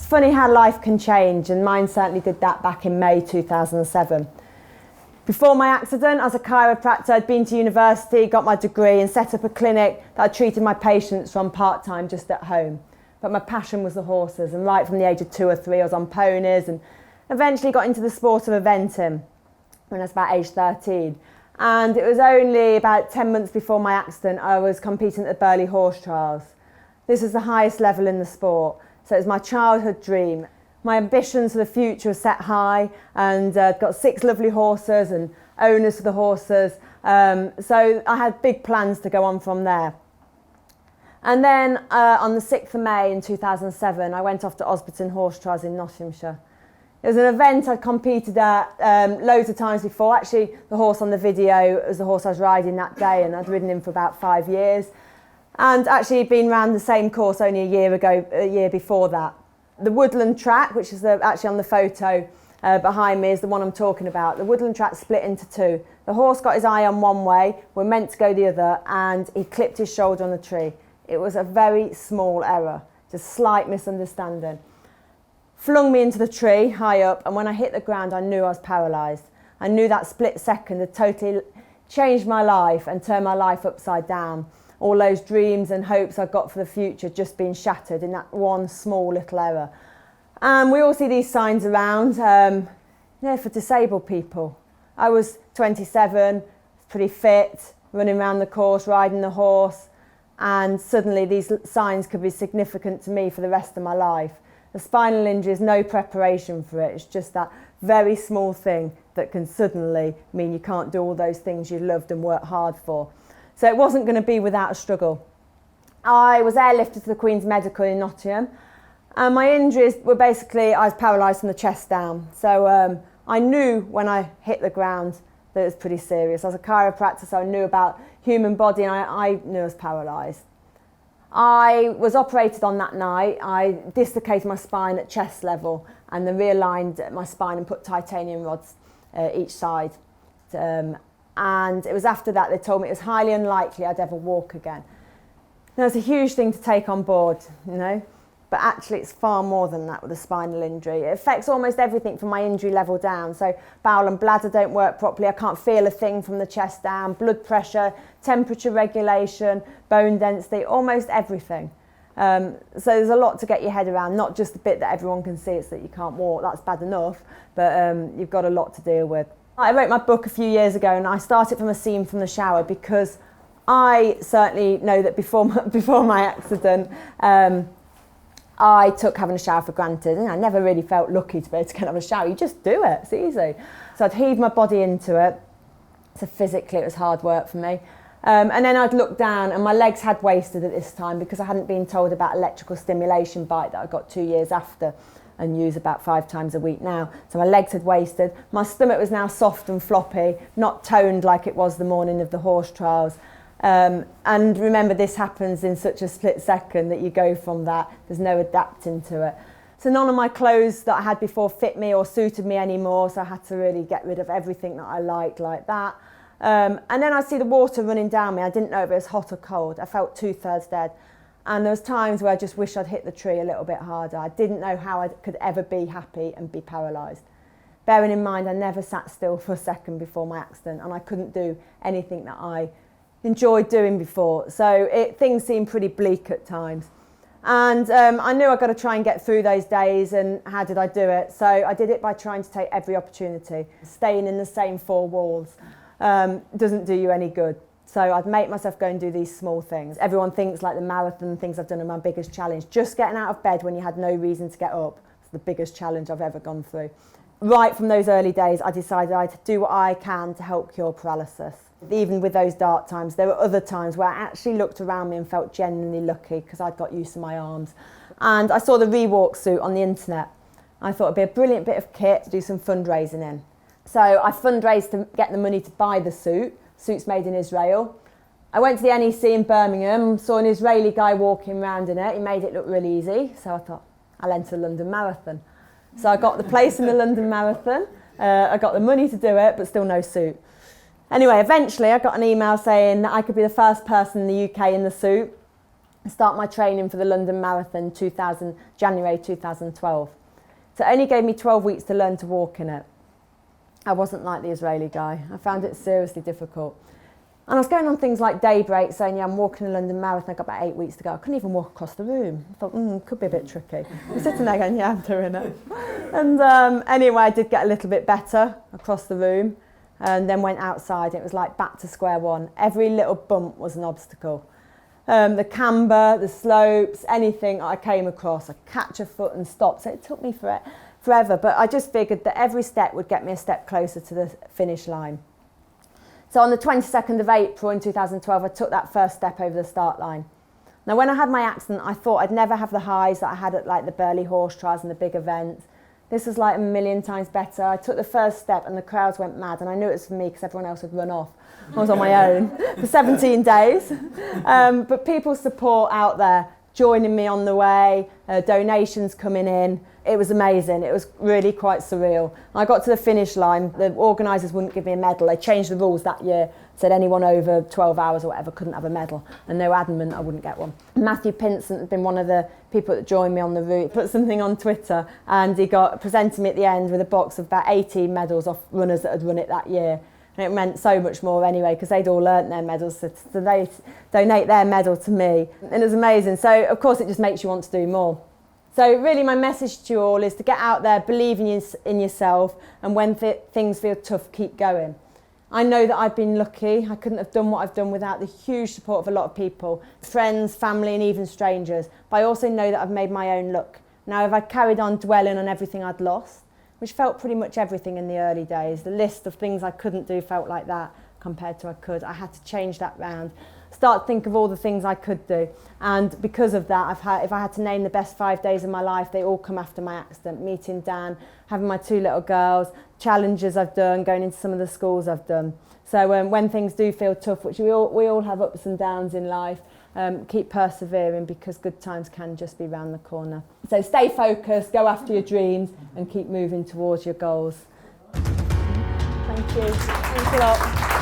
funny how life can change, and mine certainly did that back in May 2007. Before my accident, as a chiropractor, I'd been to university, got my degree and set up a clinic that I treated my patients from part-time just at home. But my passion was the horses, and right from the age of 2 or 3 I was on ponies and eventually got into the sport of eventing when I was about age 13. And it was only about 10 months before my accident I was competing at the Burley Horse Trials. This is the highest level in the sport, so it was my childhood dream. My ambitions for the future were set high, and got 6 lovely horses and owners for the horses, so I had big plans to go on from there. And then on the 6th of May in 2007 I went off to Osberton Horse Trials in Nottinghamshire. It was an event I'd competed at loads of times before. Actually, the horse on the video was the horse I was riding that day, and I'd ridden him for about 5 years. And actually been round the same course only a year before that. The woodland track, which is actually on the photo behind me, is the one I'm talking about. The woodland track split into 2. The horse got his eye on one way, we're meant to go the other, and he clipped his shoulder on the tree. It was a very small error, just slight misunderstanding. Flung me into the tree, high up, and when I hit the ground I knew I was paralysed. I knew that split second had totally changed my life and turned my life upside down. All those dreams and hopes I got for the future just being shattered in that one small little error. And we all see these signs around, for disabled people. I was 27, pretty fit, running around the course, riding the horse, and suddenly these signs could be significant to me for the rest of my life. The spinal injury is no preparation for it. It's just that very small thing that can suddenly mean you can't do all those things you loved and worked hard for. So it wasn't going to be without a struggle. I was airlifted to the Queen's Medical in Nottingham, and my injuries were basically, I was paralysed from the chest down. So I knew when I hit the ground that it was pretty serious. I was a chiropractor, so I knew about human body, and I knew I was paralysed. I was operated on that night. I dislocated my spine at chest level, and then realigned my spine and put titanium rods each side. And it was after that they told me it was highly unlikely I'd ever walk again. Now, it's a huge thing to take on board, but actually it's far more than that with a spinal injury. It affects almost everything from my injury level down. So bowel and bladder don't work properly, I can't feel a thing from the chest down, blood pressure, temperature regulation, bone density, almost everything. So there's a lot to get your head around, not just the bit that everyone can see, it's that you can't walk, that's bad enough, but you've got a lot to deal with. I wrote my book a few years ago, and I started from a scene from the shower because I certainly know that before my accident, I took having a shower for granted, and I never really felt lucky to be able to get have a shower. You just do it, it's easy. So I'd heave my body into it, so physically it was hard work for me. And then I'd look down, and my legs had wasted at this time because I hadn't been told about electrical stimulation bike that I got 2 years after and use about 5 times a week now. So my legs had wasted. My stomach was now soft and floppy, not toned like it was the morning of the horse trials. And remember, this happens in such a split second that you go from that, there's no adapting to it. So none of my clothes that I had before fit me or suited me anymore, so I had to really get rid of everything that I liked like that. And then I see the water running down me. I didn't know if it was hot or cold. I felt 2/3 dead. And there was times where I just wished I'd hit the tree a little bit harder. I didn't know how I could ever be happy and be paralysed. Bearing in mind, I never sat still for a second before my accident, and I couldn't do anything that I enjoyed doing before. So things seemed pretty bleak at times. And I knew I'd got to try and get through those days, and how did I do it? So I did it by trying to take every opportunity. Staying in the same 4 walls doesn't do you any good. So I'd make myself go and do these small things. Everyone thinks like the marathon things I've done are my biggest challenge. Just getting out of bed when you had no reason to get up is the biggest challenge I've ever gone through. Right from those early days, I decided I'd do what I can to help cure paralysis. Even with those dark times, there were other times where I actually looked around me and felt genuinely lucky because I'd got used to my arms. And I saw the Rewalk suit on the internet. I thought it'd be a brilliant bit of kit to do some fundraising in. So I fundraised to get the money to buy the suit. Suits made in Israel. I went to the NEC in Birmingham, saw an Israeli guy walking around in it. He made it look really easy. So I thought, I'll enter the London Marathon. So I got the place in the London Marathon. I got the money to do it, but still no suit. Anyway, eventually I got an email saying that I could be the first person in the UK in the suit. and start my training for the London Marathon January 2012. So it only gave me 12 weeks to learn to walk in it. I wasn't like the Israeli guy. I found it seriously difficult. And I was going on things like Daybreak saying, yeah, I'm walking the London Marathon, I've got about 8 weeks to go. I couldn't even walk across the room. I thought, could be a bit tricky. I'm sitting there going, yeah, I'm doing it. And anyway, I did get a little bit better across the room and then went outside. It was like back to square one. Every little bump was an obstacle. The camber, the slopes, anything I came across, I'd catch a foot and stop. So it took me forever, but I just figured that every step would get me a step closer to the finish line. So on the 22nd of April in 2012, I took that first step over the start line. Now, when I had my accident, I thought I'd never have the highs that I had at like the Burley Horse Trials and the big events. This was like a million times better. I took the first step and the crowds went mad, and I knew it was for me because everyone else had run off. I was on my own for 17 days. But people's support out there, joining me on the way, donations coming in. It was amazing. It was really quite surreal. I got to the finish line. The organisers wouldn't give me a medal. They changed the rules that year. Said anyone over 12 hours or whatever couldn't have a medal. And they were adamant I wouldn't get one. Matthew Pinsent had been one of the people that joined me on the route. Put something on Twitter and he presented me at the end with a box of about 18 medals off runners that had run it that year. And it meant so much more anyway because they'd all learnt their medals. So they donate their medal to me. And it was amazing. So, of course, it just makes you want to do more. So really my message to you all is to get out there, believe in yourself, and when things feel tough, keep going. I know that I've been lucky. I couldn't have done what I've done without the huge support of a lot of people, friends, family and even strangers. But I also know that I've made my own luck. Now if I carried on dwelling on everything I'd lost, which felt pretty much everything in the early days, the list of things I couldn't do felt like that compared to I could. I had to change that round. Start to think of all the things I could do, and because of that if I had to name the best 5 days of my life, they all come after my accident. Meeting Dan, having my 2 little girls, challenges I've done, going into some of the schools I've done. So when things do feel tough, which we all have ups and downs in life, keep persevering because good times can just be round the corner. So stay focused, go after your dreams and keep moving towards your goals. Thank you. Thanks a lot.